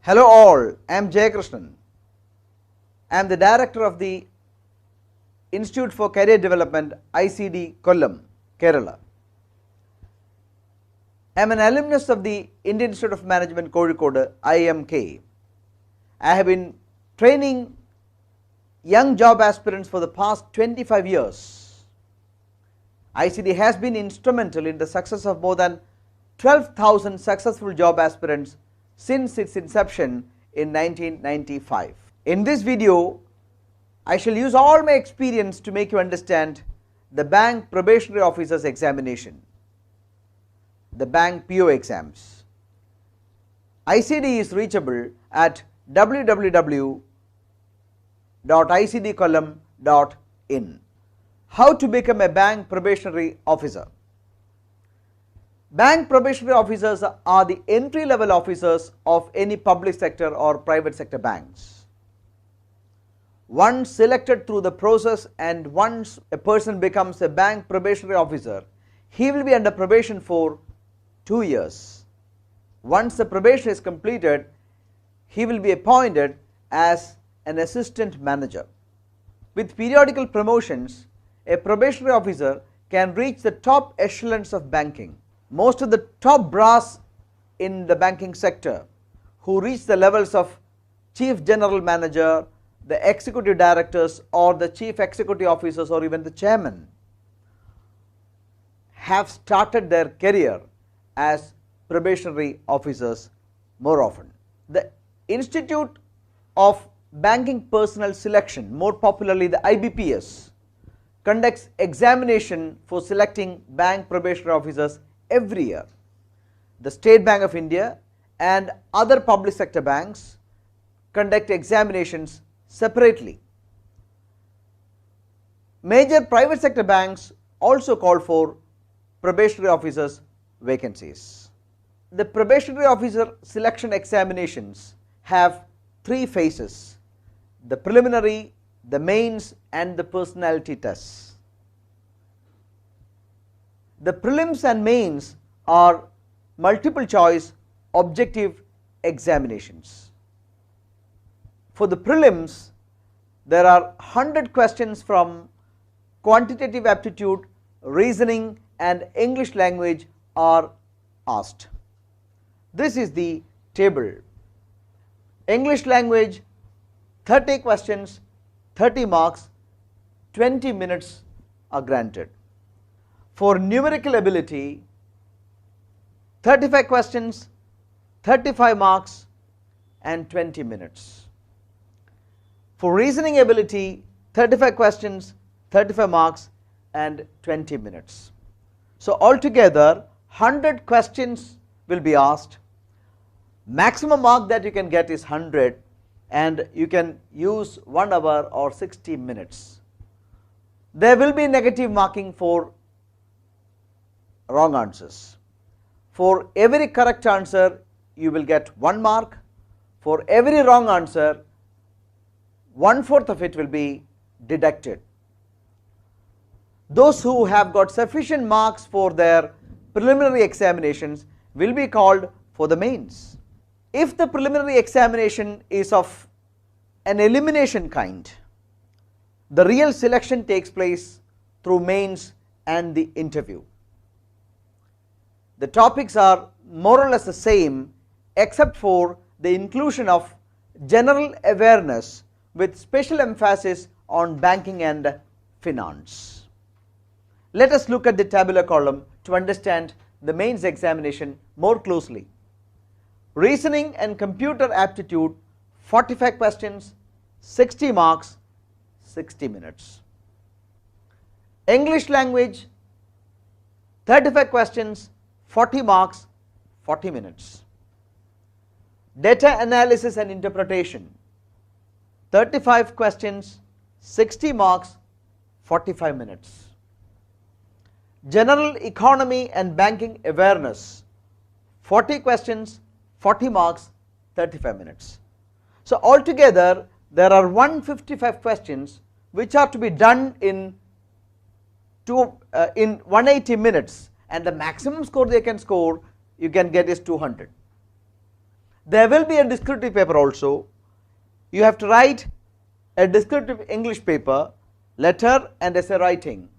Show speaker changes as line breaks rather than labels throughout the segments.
Hello all, I am Jayakrishnan. I am the director of the Institute for Career Development, ICD Kollam, Kerala. I am an alumnus of the Indian Institute of Management, Kozhikode, IMK. I have been training young job aspirants for the past 25 years. ICD has been instrumental in the success of more than 12,000 successful job aspirants since its inception in 1995. In this video, I shall use all my experience to make you understand the bank probationary officers examination, the bank PO exams. ICD is reachable at www.icdkollam.in. How to become a bank probationary officer? Bank probationary officers are the entry level officers of any public sector or private sector banks. Once selected through the process and once a person becomes a bank probationary officer, he will be under probation for 2 years. Once the probation is completed, he will be appointed as an assistant manager. With periodical promotions, a probationary officer can reach the top echelons of banking. Most of the top brass in the banking sector who reach the levels of chief general manager, the executive directors or the chief executive officers or even the chairman have started their career as probationary officers more often. The Institute of Banking Personnel Selection, more popularly the IBPS, conducts examination for selecting bank probationary officers every year. The State Bank of India and other public sector banks conduct examinations separately. Major private sector banks also call for probationary officers vacancies. The probationary officer selection examinations have 3 phases: the preliminary, the mains and the personality tests. The prelims and mains are multiple choice objective examinations. For the prelims, there are 100 questions from quantitative aptitude, reasoning and English language are asked. This is the table. English language 30 questions, 30 marks, 20 minutes are granted. For numerical ability, 35 questions, 35 marks and 20 minutes. For reasoning ability, 35 questions, 35 marks and 20 minutes. So altogether 100 questions will be asked. Maximum mark that you can get is 100 and you can use 1 hour or 60 minutes. There will be negative marking for wrong answers. For every correct answer you will get 1 mark. For every wrong answer 1/4 of it will be deducted. Those who have got sufficient marks for their preliminary examinations will be called for the mains. If the preliminary examination is of an elimination kind, the real selection takes place through mains and the interview. The topics are more or less the same except for the inclusion of general awareness with special emphasis on banking and finance. Let us look at the tabular column to understand the mains examination more closely. Reasoning and computer aptitude 45 questions, 60 marks, 60 minutes. English language 35 questions, 40 marks, 40 minutes. Data analysis and interpretation 35 questions, 60 marks, 45 minutes. General economy and banking awareness 40 questions, 40 marks, 35 minutes. So altogether there are 155 questions which are to be done in 180 minutes and the maximum score they can score you can get is 200. There will be a descriptive paper also. You have to write a descriptive English paper, letter and essay writing.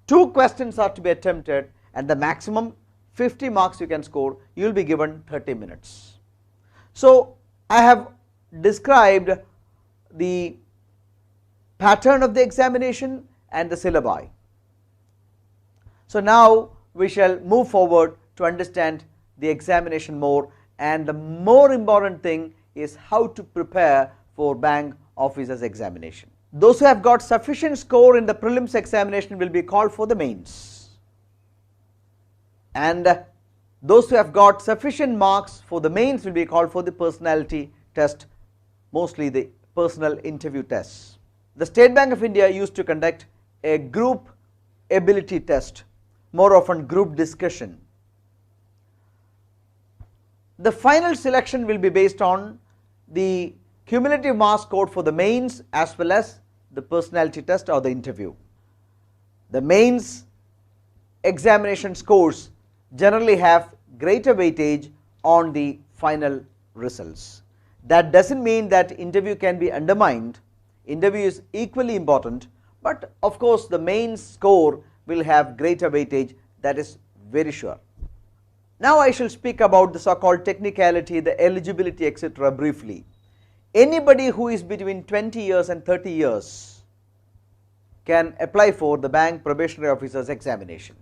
2 questions are to be attempted and the maximum 50 marks you can score. You will be given 30 minutes. So I have described the pattern of the examination and the syllabi. So now we shall move forward to understand the examination more, and the more important thing is how to prepare for bank officers examination. Those who have got sufficient score in the prelims examination will be called for the mains, and those who have got sufficient marks for the mains will be called for the personality test, mostly the personal interview tests. The State Bank of India used to conduct a group ability test, more often group discussion. The final selection will be based on the cumulative marks scored for the mains as well as the personality test or the interview. The mains examination scores generally have greater weightage on the final results. That does not mean that interview can be undermined. Interview is equally important, but of course the mains score will have greater weightage, that is very sure. Now I shall speak about the so-called technicality, the eligibility, etc. briefly. Anybody who is between 20 years and 30 years can apply for the bank probationary officers examination.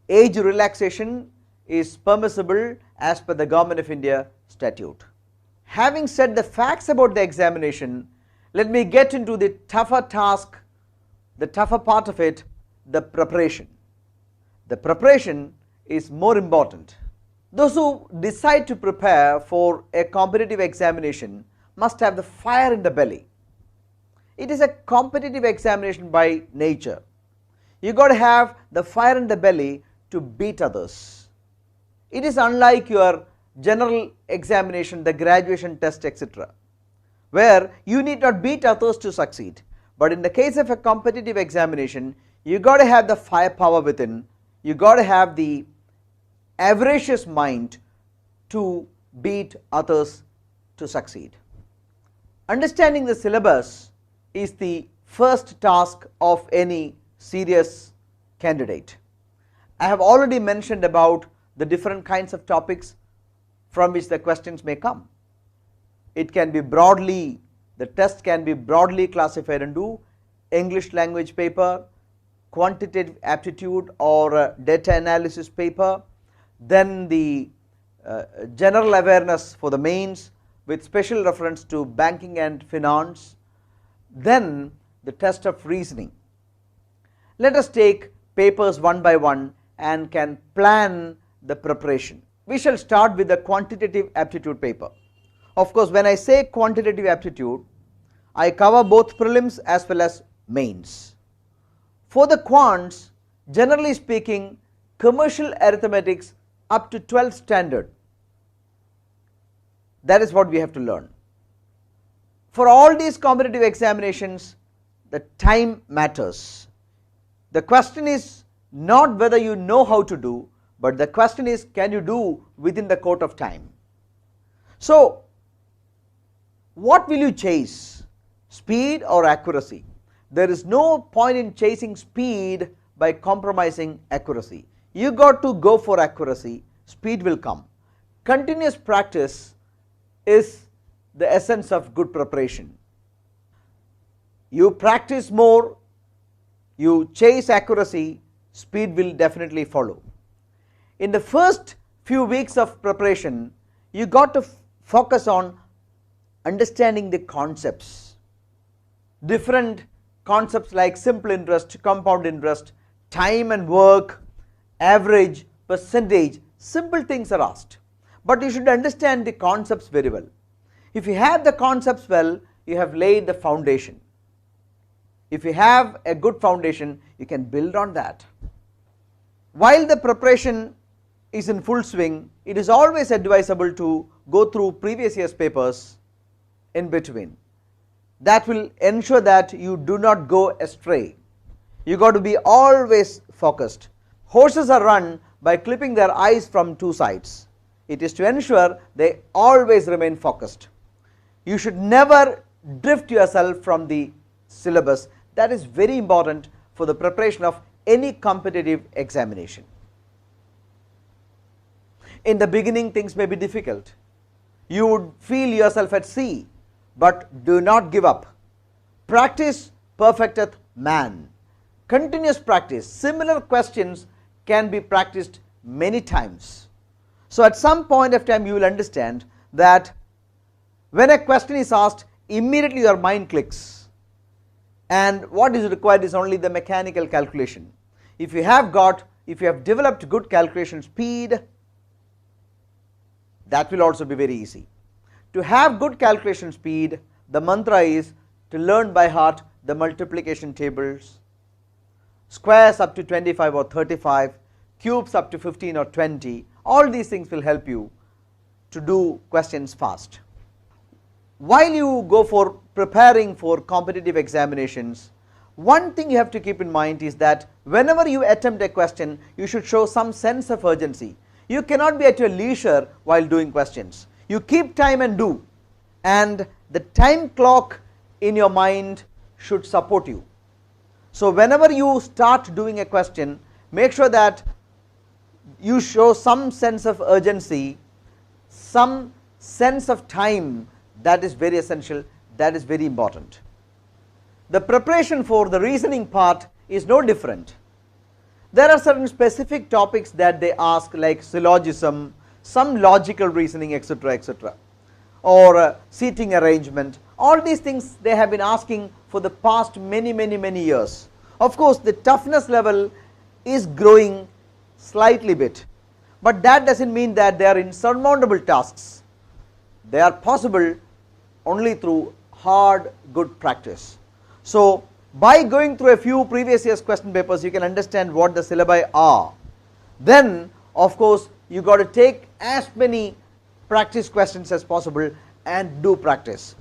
Age relaxation is permissible as per the Government of India statute. Having said the facts about the examination, let me get into the tougher task, the tougher part of it, the preparation. The preparation is more important. Those who decide to prepare for a competitive examination must have the fire in the belly. It is a competitive examination by nature. You got to have the fire in the belly to beat others. It is unlike your general examination, the graduation test, etc., where you need not beat others to succeed. But in the case of a competitive examination, you got to have the firepower within, you got to have the avaricious mind to beat others to succeed. Understanding the syllabus is the first task of any serious candidate. I have already mentioned about the different kinds of topics from which the questions may come. It can be broadly, the test can be broadly classified into English language paper, quantitative aptitude or data analysis paper, then the general awareness for the mains with special reference to banking and finance, then the test of reasoning. Let us take papers one by one and can plan the preparation. We shall start with the quantitative aptitude paper. Of course, when I say quantitative aptitude, I cover both prelims as well as mains. For the quants, generally speaking, commercial arithmetics up to 12th standard, that is what we have to learn. For all these competitive examinations, the time matters. The question is not whether you know how to do, but the question is, can you do within the quota of time. So what will you chase, speed or accuracy? There is no point in chasing speed by compromising accuracy. You got to go for accuracy, speed will come. Continuous practice is the essence of good preparation. You practice more, you chase accuracy, speed will definitely follow. In the first few weeks of preparation, you got to focus on understanding the concepts, different concepts like simple interest, compound interest, time and work, average, percentage, simple things are asked, but you should understand the concepts very well. If you have the concepts well, you have laid the foundation. If you have a good foundation, you can build on that. While the preparation is in full swing, it is always advisable to go through previous year's papers in between. That will ensure that you do not go astray. You got to be always focused. Horses are run by clipping their eyes from two sides. It is to ensure they always remain focused. You should never drift yourself from the syllabus. That is very important for the preparation of any competitive examination. In the beginning, things may be difficult. You would feel yourself at sea, but do not give up. Practice perfecteth man. Continuous practice. Similar questions can be practiced many times. So at some point of time you will understand that when a question is asked, immediately your mind clicks, and what is required is only the mechanical calculation. If you have developed good calculation speed, that will also be very easy. To have good calculation speed, the mantra is to learn by heart the multiplication tables, squares up to 25 or 35, cubes up to 15 or 20. All these things will help you to do questions fast. While you go for preparing for competitive examinations, one thing you have to keep in mind is that whenever you attempt a question, you should show some sense of urgency. You cannot be at your leisure while doing questions. You keep time and do, and the time clock in your mind should support you. So whenever you start doing a question, make sure that you show some sense of urgency, some sense of time. That is very essential, that is very important. The preparation for the reasoning part is no different. There are certain specific topics that they ask, like syllogism, some logical reasoning, etc., etc., or seating arrangement. All these things they have been asking for the past many years. Of course, the toughness level is growing slightly bit, but that does not mean that they are insurmountable tasks. They are possible only through hard, good practice. So by going through a few previous years question papers, you can understand what the syllabi are. Then of course you got to take as many practice questions as possible and do practice.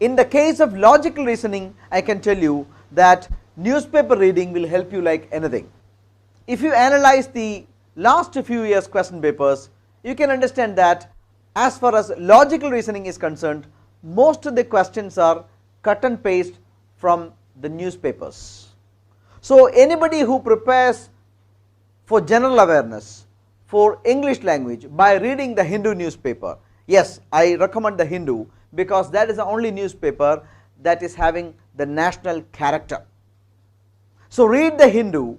In the case of logical reasoning, I can tell you that newspaper reading will help you like anything. If you analyze the last few years question papers, you can understand that as far as logical reasoning is concerned, most of the questions are cut and paste from the newspapers. So anybody who prepares for general awareness, for English language by reading the Hindu newspaper, yes, I recommend the Hindu because that is the only newspaper that is having the national character. So read the Hindu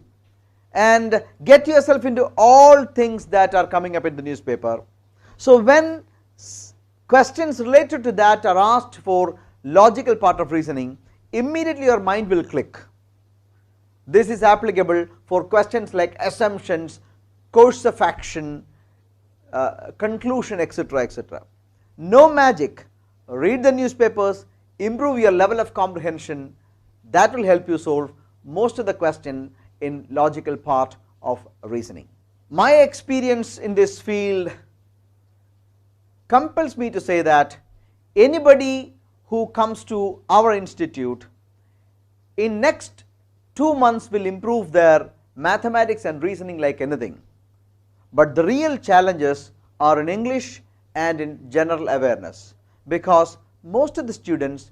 and get yourself into all things that are coming up in the newspaper. So when questions related to that are asked for logical part of reasoning, immediately your mind will click. This is applicable for questions like assumptions, course of action, conclusion, etc., etc. No magic. Read the newspapers, improve your level of comprehension. That will help you solve most of the question in logical part of reasoning. My experience in this field compels me to say that anybody who comes to our institute in next 2 months will improve their mathematics and reasoning like anything. But the real challenges are in English and in general awareness, because most of the students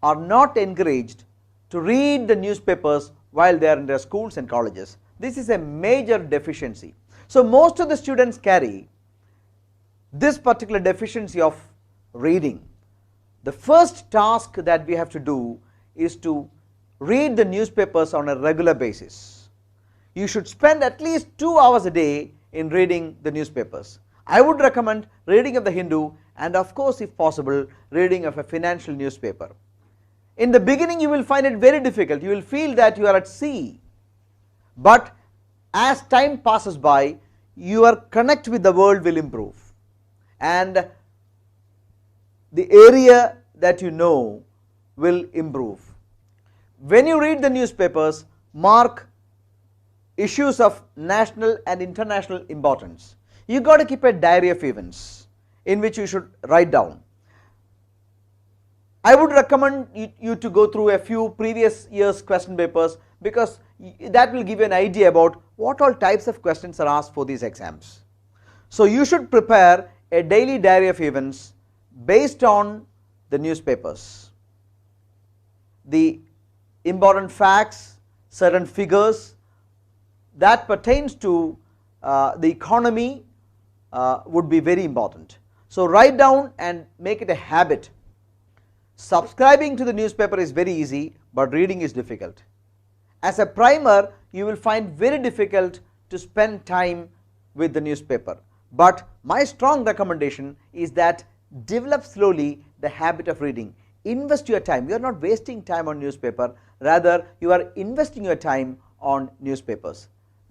are not encouraged to read the newspapers while they are in their schools and colleges. This is a major deficiency. So most of the students carry this particular deficiency of reading. The first task that we have to do is to read the newspapers on a regular basis. You should spend at least 2 hours a day in reading the newspapers. I would recommend reading of the Hindu and of course if possible reading of a financial newspaper. In the beginning you will find it very difficult, you will feel that you are at sea, but as time passes by your connect with the world will improve and the area that you know will improve. When you read the newspapers, mark issues of national and international importance. You got to keep a diary of events in which you should write down. I would recommend you to go through a few previous years question papers, because that will give you an idea about what all types of questions are asked for these exams. So you should prepare a daily diary of events based on the newspapers. The important facts, certain figures that pertains to the economy would be very important. So write down and make it a habit. Subscribing to the newspaper is very easy, but reading is difficult. As a primer, you will find very difficult to spend time with the newspaper, but my strong recommendation is that develop slowly the habit of reading. Invest your time. You are not wasting time on newspaper, rather you are investing your time on newspapers.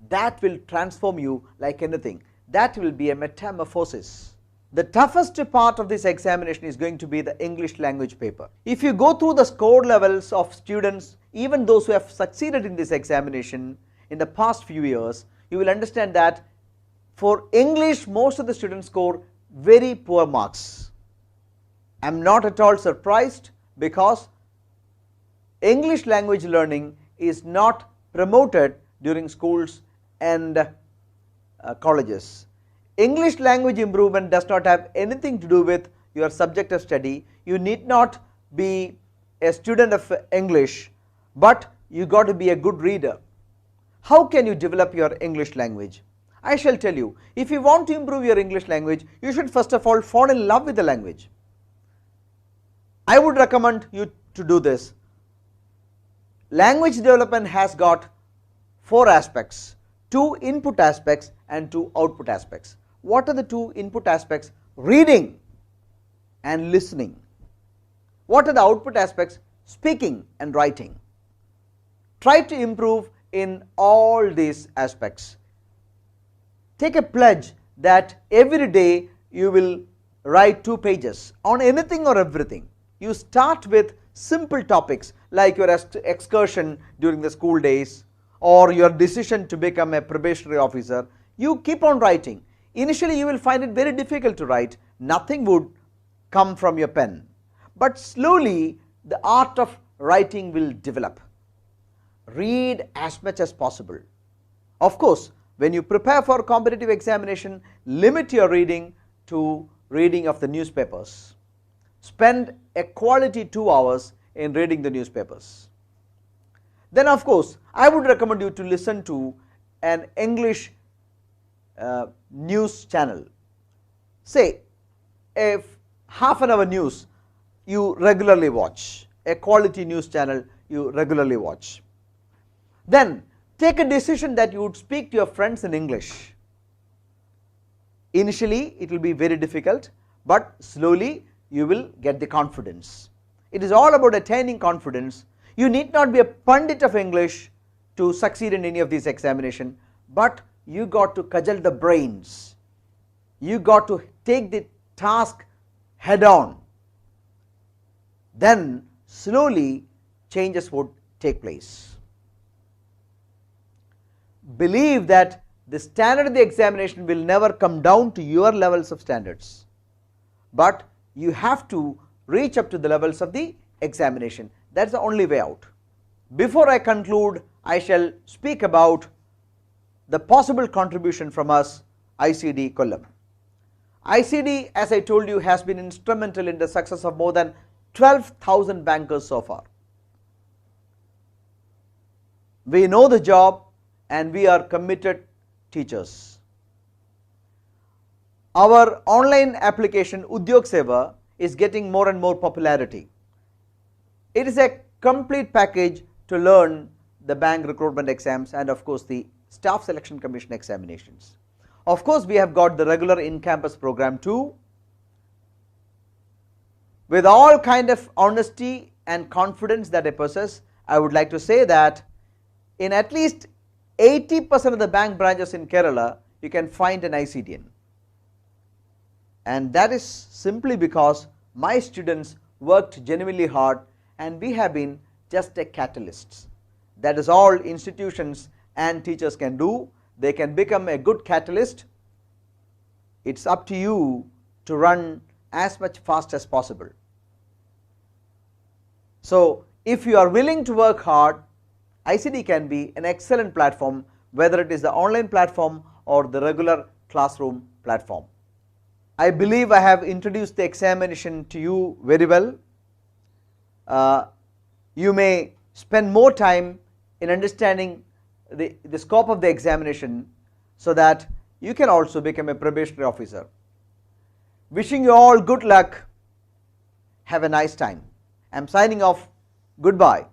That will transform you like anything. That will be a metamorphosis. The toughest part of this examination is going to be the English language paper. If you go through the score levels of students, even those who have succeeded in this examination in the past few years, you will understand that for English most of the students score very poor marks. I am not at all surprised, because English language learning is not promoted during schools and colleges. English language improvement does not have anything to do with your subject of study. You need not be a student of English, but you got to be a good reader. How can you develop your English language? I shall tell you. If you want to improve your English language, you should first of all fall in love with the language. I would recommend you to do this. Language development has got 4 aspects, 2 input aspects and 2 output aspects. What are the 2 input aspects? Reading and listening. What are the output aspects? Speaking and writing. Try to improve in all these aspects. Take a pledge that every day you will write 2 pages on anything or everything. You start with simple topics like your excursion during the school days or your decision to become a probationary officer. You keep on writing. Initially you will find it very difficult to write. Nothing would come from your pen, but slowly the art of writing will develop. Read as much as possible. Of course, when you prepare for competitive examination, limit your reading to reading of the newspapers. Spend a quality 2 hours in reading the newspapers. Then of course, I would recommend you to listen to an English news channel. Say a half an hour news you regularly watch, a quality news channel you regularly watch. Then take a decision that you would speak to your friends in English. Initially it will be very difficult, but slowly you will get the confidence. It is all about attaining confidence. You need not be a pundit of English to succeed in any of these examinations, but you got to cudgel the brains. You got to take the task head on. Then slowly changes would take place. Believe that the standard of the examination will never come down to your levels of standards, but you have to reach up to the levels of the examination. That is the only way out. Before I conclude, I shall speak about the possible contribution from us, ICD Kollam. ICD, as I told you, has been instrumental in the success of more than 12,000 bankers so far. We know the job and we are committed teachers. Our online application Udyog Seva is getting more and more popularity. It is a complete package to learn the bank recruitment exams and of course the staff selection commission examinations. Of course, we have got the regular in-campus program too. With all kind of honesty and confidence that I possess, I would like to say that in at least 80% of the bank branches in Kerala, you can find an ICDN. And that is simply because my students worked genuinely hard and we have been just a catalyst. That is all institutions and teachers can do. They can become a good catalyst. It's up to you to run as much fast as possible. So if you are willing to work hard, ICD can be an excellent platform, whether it is the online platform or the regular classroom platform. I believe I have introduced the examination to you very well. You may spend more time in understanding the scope of the examination so that you can also become a probationary officer. Wishing you all good luck. Have a nice time. I am signing off. Goodbye.